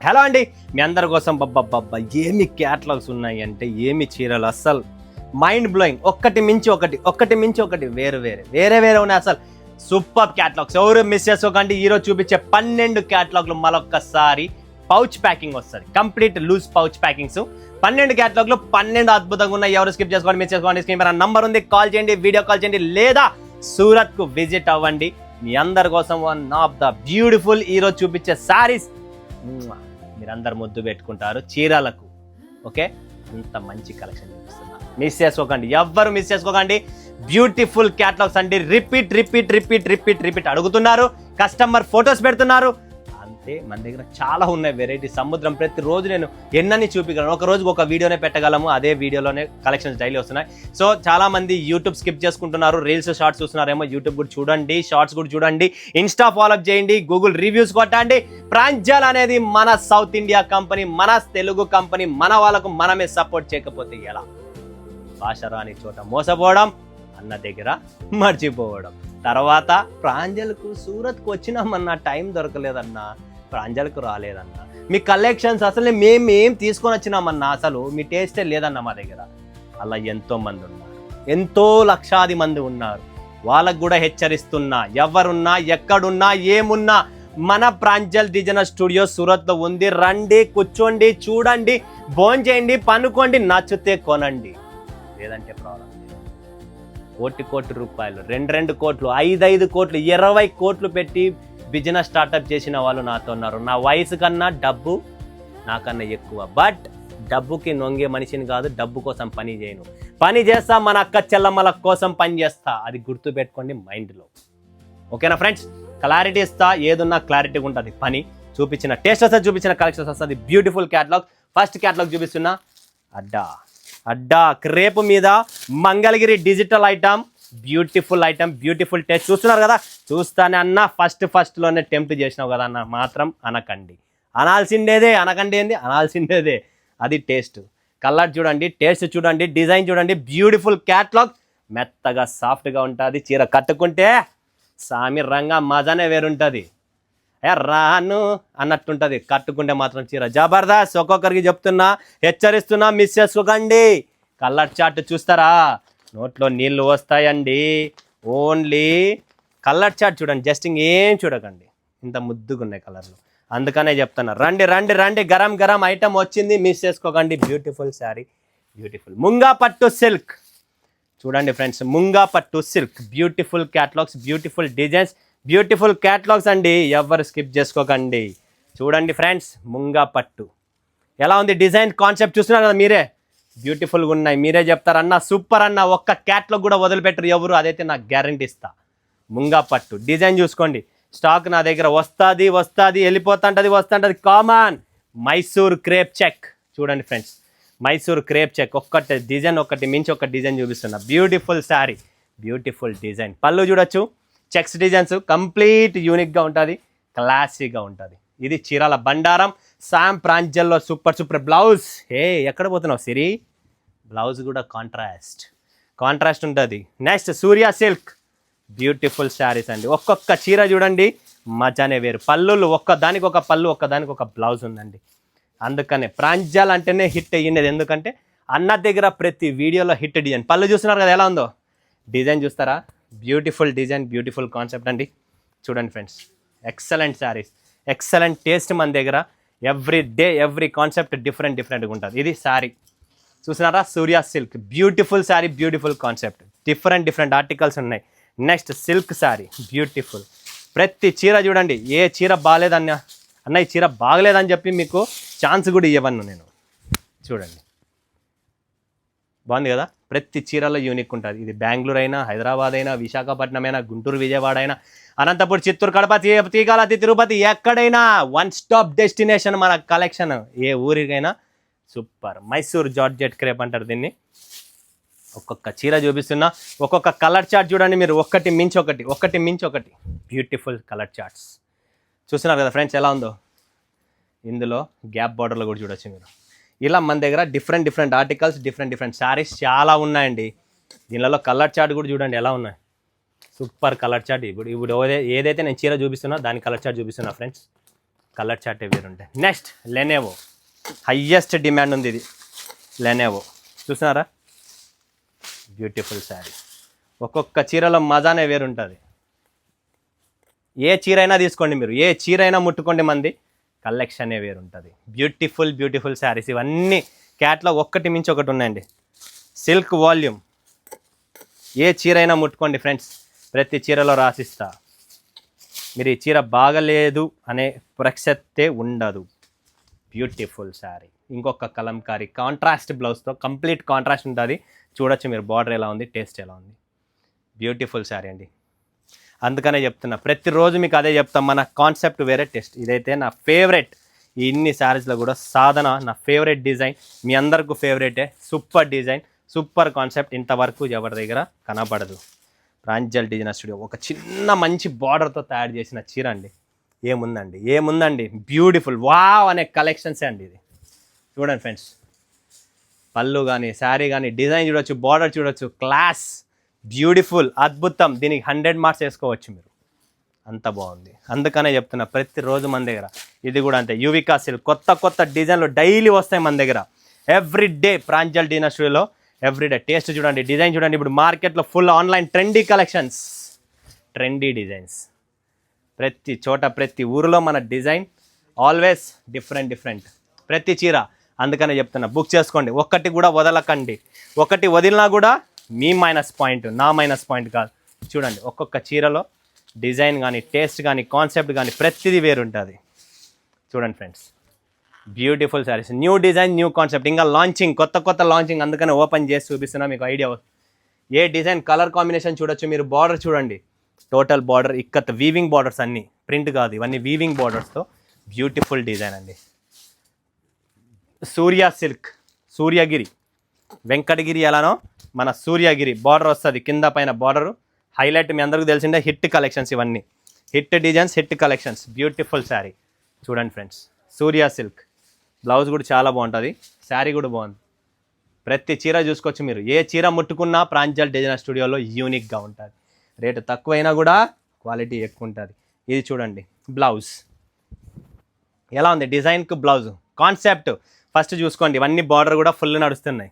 Hello అండి, మీ అందరి కోసం బబ్బా ఏమి క్యాటలాగ్స్ ఉన్నాయి అంటే ఏమి చీరలు, అస్సలు మైండ్ బ్లోయింగ్. ఒక్కటి మించి ఒకటి వేరే ఉన్నాయి. అసలు సూపర్ క్యాటలాగ్స్, ఎవరు మిస్ చేసుకోకండి. ఈరోజు చూపించే 12 క్యాటలాగ్లు మరొక్కసారి పౌచ్ ప్యాకింగ్ వస్తుంది, కంప్లీట్ లూజ్ పౌచ్ ప్యాకింగ్స్. 12 క్యాటలాగ్లు 12 అద్భుతంగా ఉన్నాయి. ఎవరు స్కిప్ చేసుకోండి, మిస్ చేసుకోండి. స్క్రీన్ పైన నంబర్ ఉంది, కాల్ చేయండి, వీడియో కాల్ చేయండి, లేదా సూరత్ కు విజిట్ అవ్వండి. మీ అందరి కోసం వన్ ఆఫ్ ద బ్యూటిఫుల్ ఈరోజు చూపించే సారీస్ మీరందరు ముద్దు పెట్టుకుంటారు చీరలకు. ఓకే, అంత మంచి కలెక్షన్ చూపిస్తున్నా, మిస్ చేసుకోకండి, ఎవ్వరు మిస్ చేసుకోకండి. బ్యూటిఫుల్ క్యాటలాగ్స్ అండి. రిపీట్ అడుగుతున్నారు, కస్టమర్ ఫొటోస్ పెడుతున్నారు. అంతే, మన దగ్గర చాలా ఉన్నాయి వెరైటీ సముద్రం. ప్రతిరోజు నేను ఎన్నని చూపించగలను, ఒక రోజుకి ఒక వీడియోనే పెట్టగలము. అదే వీడియోలోనే కలెక్షన్స్ డైలీ వస్తున్నాయి. సో చాలా మంది యూట్యూబ్ స్కిప్ చేసుకుంటున్నారు, రీల్స్ షార్ట్స్ చూస్తున్నారేమో. యూట్యూబ్ కూడా చూడండి, షార్ట్స్ కూడా చూడండి, ఇన్స్టా ఫాలో చేయండి, గూగుల్ రివ్యూస్ కొట్టండి. ప్రాంజల్ అనేది మన సౌత్ ఇండియా కంపెనీ, మన తెలుగు కంపెనీ. మన వాళ్ళకు మనమే సపోర్ట్ చేయకపోతే ఎలా? భాష రాని చోట మోసపోవడం, అన్న దగ్గర మర్చిపోవడం. తర్వాత ప్రాంజల్కు సూరత్కు వచ్చినామన్నా టైం దొరకలేదన్నా, ప్రాంజల్కు రాలేదన్నా. మీ కలెక్షన్స్ అసలు మేమేం తీసుకొని వచ్చినామన్నా, అసలు మీ టేస్టే లేదన్నా మా దగ్గర. అలా ఎంతో మంది ఉన్నారు, ఎంతో లక్షాది మంది ఉన్నారు. వాళ్ళకు కూడా హెచ్చరిస్తున్నా, ఎవరున్నా ఎక్కడున్నా ఏమున్నా మన ప్రాంజల్ డిజైనర్ స్టూడియో సూరత్లో ఉంది. రండి, కూర్చోండి, చూడండి, భోంచేయండి, పనుకోండి, నచ్చితే కొనండి, లేదంటే ప్రాబ్లం. కోటి రూపాయలు, 2 కోట్లు, 5 కోట్లు, 20 కోట్లు పెట్టి బిజినెస్ స్టార్ట్అప్ చేసిన వాళ్ళు నాతో ఉన్నారు. నా వయసు కన్నా డబ్బు నాకన్నా ఎక్కువ. బట్ డబ్బుకి నొంగే మనిషిని కాదు, డబ్బు కోసం పని చేయను. పని చేస్తా, మన అక్క చెల్లమ్మల కోసం పని చేస్తా. అది గుర్తు పెట్టుకోండి మైండ్లో. ఓకేనా ఫ్రెండ్స్? క్లారిటీ ఇస్తా, ఏదున్నా క్లారిటీగా ఉంటుంది. పని చూపించిన టేస్ట్ వస్తుంది, చూపించిన కలెక్షన్స్ వస్తుంది. Beautiful catalogue. ఫస్ట్ క్యాటలాగ్ చూపిస్తున్నా, అడ్డా క్రేప్ మీద Mangalagiri digital item. Beautiful item, beautiful taste. చూస్తున్నారు కదా, చూస్తానే అన్న ఫస్ట్లోనే టెంప్ట్ చేసినావు కదా అన్న, మాత్రం అనకండి. అనాల్సిండేదే, అనకండి ఏంది, అనాల్సిండేదే. అది టేస్ట్. కలర్ చూడండి, టేస్ట్ చూడండి, డిజైన్ చూడండి. Beautiful catalogue. మెత్తగా సాఫ్ట్గా ఉంటుంది. చీర కట్టుకుంటే సామి రంగా మజానే వేరుంటుంది. రాను అన్నట్టుంటుంది. కట్టుకుంటే మాత్రం చీర జబర్దస్త్. ఒక్కొక్కరికి చెప్తున్నా, హెచ్చరిస్తున్నా, మిస్ చేసుకోకండి. కలర్ చార్ట్ చూస్తారా, నోట్లో నీళ్ళు వస్తాయండి. ఓన్లీ కలర్ చార్ట్ చూడండి, జస్ట్ ఇంకేం చూడకండి. ఇంత ముద్దుగా ఉన్నాయి కలర్లు, అందుకనే చెప్తున్నా. రండి, గరం ఐటమ్ వచ్చింది, మిస్ చేసుకోకండి. బ్యూటిఫుల్ శారీ, బ్యూటిఫుల్ ముంగా పట్టు సిల్క్. చూడండి ఫ్రెండ్స్, ముంగా పట్టు silk. Beautiful catalogues, beautiful designs, beautiful catalogues అండి. ఎవరు స్కిప్ చేసుకోకండి. చూడండి ఫ్రెండ్స్, ముంగా పట్టు ఎలా ఉంది, డిజైన్ కాన్సెప్ట్ చూస్తున్నారు కదా మీరే. బ్యూటిఫుల్గా ఉన్నాయి. మీరే చెప్తారన్నా సూపర్ అన్న, ఒక్క క్యాటలాగ్ కూడా వదిలిపెట్టరు ఎవరు, అదైతే నాకు గ్యారంటీ ఇస్తా. ముంగా పట్టు డిజైన్ చూసుకోండి. స్టాక్ నా దగ్గర వస్తుంది, వస్తుంటుంది కామన్. మైసూర్ క్రేప్ చెక్ చూడండి ఫ్రెండ్స్, మైసూర్ క్రేప్ చెక్. ఒక్కటి డిజైన్, ఒకటి మించి ఒక డిజైన్ చూపిస్తున్నా. Beautiful sari, beautiful design. పళ్ళు చూడొచ్చు, చెక్స్ డిజైన్స్. కంప్లీట్ యూనిక్గా ఉంటుంది, క్లాసీగా ఉంటుంది. ఇది చీరాల బండారం. శామ్ ప్రాంజల్లో సూపర్ బ్లౌజ్. ఎక్కడ పోతున్నావు సిరి? బ్లౌజ్ కూడా కాంట్రాస్ట్ ఉంటుంది. Next Surya silk. Beautiful saris అండి. ఒక్కొక్క చీర చూడండి, మజానే వేరు. పళ్ళులు ఒక్కదానికి ఒక పళ్ళు, ఒక్కదానికి ఒక బ్లౌజ్ ఉందండి. అందుకనే ప్రాంజల్ అంటేనే హిట్ అయ్యింది. ఎందుకంటే అన్న దగ్గర ప్రతి వీడియోలో హిట్ డిజైన్. పళ్ళు చూస్తున్నారు కదా ఎలా ఉందో, డిజైన్ చూస్తారా? బ్యూటిఫుల్ డిజైన్, బ్యూటిఫుల్ కాన్సెప్ట్ అండి. చూడండి friends, excellent saris, excellent taste. మన దగ్గర ఎవ్రీ డే ఎవ్రీ కాన్సెప్ట్ డిఫరెంట్గా ఉంటుంది. ఇది శారీ చూసినారా, Surya silk. Beautiful sari, beautiful concept. Different articles ఉన్నాయి. Next silk sari, beautiful. ప్రతి చీర చూడండి, ఏ చీర బాగాలేదన్న ఈ చీర బాగలేదని చెప్పి మీకు ఛాన్స్ కూడా ఇవ్వను నేను. చూడండి, బాగుంది కదా. ప్రతి చీరలో యూనిక్ ఉంటుంది. ఇది బెంగళూరు అయినా, హైదరాబాద్ అయినా, విశాఖపట్నం అయినా, గుంటూరు, విజయవాడ అయినా, అనంతపురం, చిత్తూరు, కడప, తీకాలతి, తిరుపతి, ఎక్కడైనా వన్ స్టాప్ డెస్టినేషన్ మన కలెక్షన్. ఏ ఊరికైనా సూపర్. మైసూర్ జార్జెట్ క్రేప్ అంటారు దీన్ని. ఒక్కొక్క చీర చూపిస్తున్నా, ఒక్కొక్క కలర్ చార్ట్ చూడండి మీరు. ఒకటి మించి ఒకటి బ్యూటిఫుల్ కలర్ చార్ట్స్. చూస్తున్నారు కదా ఫ్రెండ్స్ ఎలా ఉందో. ఇందులో గ్యాప్ బార్డర్లో కూడా చూడొచ్చు మీరు. ఇలా మన దగ్గర డిఫరెంట్ ఆర్టికల్స్, డిఫరెంట్ శారీస్ చాలా ఉన్నాయండి. దీనిలో కలర్ చార్ట్ కూడా చూడండి ఎలా ఉన్నాయి. Super colour chart. ఇప్పుడు ఏదైతే నేను చీర చూపిస్తున్నా దాని కలర్ చార్ట్ చూపిస్తున్నా ఫ్రెండ్స్. కలర్ చాటే వేరుంటాయి. నెక్స్ట్ లెనోవో, హైయెస్ట్ డిమాండ్ ఉంది ఇది లెనోవో. చూసినారా బ్యూటిఫుల్ శారీ. ఒక్కొక్క చీరలో మజానే వేరుంటుంది. ఏ చీర అయినా తీసుకోండి మీరు, ఏ చీర అయినా ముట్టుకోండి, మంది కలెక్షనే వేరుంటుంది. బ్యూటిఫుల్ శారీస్ ఇవన్నీ. క్యాట్లాగ్ ఒక్కటి మించి ఒకటి ఉన్నాయండి. సిల్క్ వాల్యూమ్, ఏ చీర అయినా ముట్టుకోండి ఫ్రెండ్స్, ప్రతి చీరలో రాసిస్తా. మీరు ఈ చీర బాగలేదు అనే ప్రసక్తే ఉండదు. బ్యూటిఫుల్ శారీ. ఇంకొక కలంకారీ కాంట్రాస్ట్ బ్లౌజ్తో, కంప్లీట్ కాంట్రాస్ట్ ఉంటుంది. చూడొచ్చు మీరు బార్డర్ ఎలా ఉంది, టేస్ట్ ఎలా ఉంది. బ్యూటిఫుల్ శారీ అండి. అందుకనే చెప్తున్నా, ప్రతిరోజు మీకు అదే చెప్తాం, మన కాన్సెప్ట్ వేరే, టెస్ట్ ఇదైతే నా ఫేవరెట్. ఈ ఇన్ని శారీస్లో కూడా సాధన నా ఫేవరెట్ డిజైన్, మీ అందరికీ ఫేవరెటే. సూపర్ డిజైన్, సూపర్ కాన్సెప్ట్, ఇంతవరకు ఎవరి దగ్గర కనబడదు. ప్రాంజల్ డిజైనర్ స్టూడియో ఒక చిన్న మంచి బార్డర్తో తయారు చేసిన చీర అండి. ఏముందండి బ్యూటిఫుల్ వావ్ అనే కలెక్షన్సే అండి ఇది. చూడండి ఫ్రెండ్స్, పళ్ళు కానీ శారీ కానీ డిజైన్ చూడొచ్చు, బార్డర్ చూడొచ్చు, క్లాస్, బ్యూటిఫుల్, అద్భుతం. దీనికి 100 మార్క్స్ వేసుకోవచ్చు మీరు, అంత బాగుంది. అందుకనే చెప్తున్నా, ప్రతిరోజు మన దగ్గర ఇది కూడా అంతే. యువికా సిల్క్ కొత్త డిజైన్లు డైలీ వస్తాయి మన దగ్గర. ఎవ్రీ డే ప్రాంజల్ డిజైనర్ స్టూడియోలో ఎవ్రీడే. టేస్ట్ చూడండి, డిజైన్ చూడండి. ఇప్పుడు మార్కెట్లో full online trendy collections, trendy designs. ప్రతి చోట ప్రతి ఊరిలో మన డిజైన్ ఆల్వేస్ డిఫరెంట్ ప్రతి చీర. అందుకనే చెప్తున్నా, బుక్ చేసుకోండి, ఒక్కటి కూడా వదలకండి. ఒకటి వదిలినా కూడా మీ మైనస్ పాయింట్, నా మైనస్ పాయింట్ కాదు. చూడండి ఒక్కొక్క చీరలో డిజైన్ కానీ, టేస్ట్ కానీ, కాన్సెప్ట్ కానీ ప్రతిదీ వేరుంటుంది. చూడండి friends, beautiful saris, new design, new concept, ఇంకా లాంచింగ్, కొత్త లాంచింగ్. అందుకని ఓపెన్ చేసి చూపిస్తున్నా, మీకు ఐడియా. ఏ డిజైన్, కలర్ కాంబినేషన్ చూడొచ్చు మీరు. బార్డర్ చూడండి, total border ikat weaving borders, అన్నీ ప్రింట్ కాదు, ఇవన్నీ వీవింగ్ బార్డర్స్తో బ్యూటిఫుల్ డిజైన్ అండి. సూర్య సిల్క్, సూర్యగిరి, వెంకటగిరి ఎలానో మన సూర్యగిరి బార్డర్ వస్తుంది, కింద పైన బార్డరు హైలైట్. మీ అందరికీ తెలిసిందే, హిట్ కలెక్షన్స్ ఇవన్నీ, hit designs, hit collections. Beautiful sari చూడండి ఫ్రెండ్స్, సూర్య సిల్క్. బ్లౌజ్ కూడా చాలా బాగుంటుంది, శారీ కూడా బాగుంది. ప్రతి చీర చూసుకోవచ్చు మీరు, ఏ చీర ముట్టుకున్నా ప్రాంజల్ డిజైనర్ స్టూడియోలో యూనిక్గా ఉంటుంది. రేటు తక్కువైనా కూడా క్వాలిటీ ఎక్కువ ఉంటుంది. ఇది చూడండి బ్లౌజ్ ఎలా ఉంది, డిజైన్కు బ్లౌజ్ కాన్సెప్ట్ ఫస్ట్ చూసుకోండి. ఇవన్నీ బార్డర్ కూడా ఫుల్ నడుస్తున్నాయి,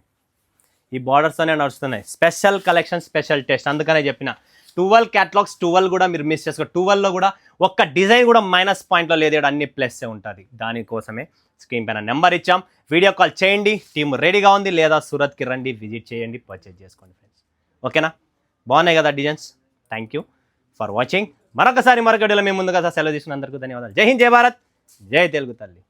ఈ బార్డర్స్తోనే నడుస్తున్నాయి. Special collection, special taste. అందుకనే చెప్పిన 12 క్యాటలాగ్స్, 12 కూడా మీరు మిస్ చేసుకో. 12లో కూడా ఒక్క డిజైన్ కూడా మైనస్ పాయింట్లో లేదు, అన్ని ప్లస్సే ఉంటుంది. దానికోసమే స్క్రీన్ పైన నెంబర్ ఇచ్చాం, వీడియో కాల్ చేయండి. టీమ్ రెడీగా ఉంది, లేదా సూరత్కి రండి, విజిట్ చేయండి, పర్చేజ్ చేసుకోండి ఫ్రెండ్స్. ఓకేనా, బాగున్నాయి కదా designs. Thank you for watching. మరొక వీడియోలో మేము ముందుగా సెలవు తీసుకున్నందుకు ధన్యవాదాలు. జై హింద్, జై భారత్, జై తెలుగు తల్లి.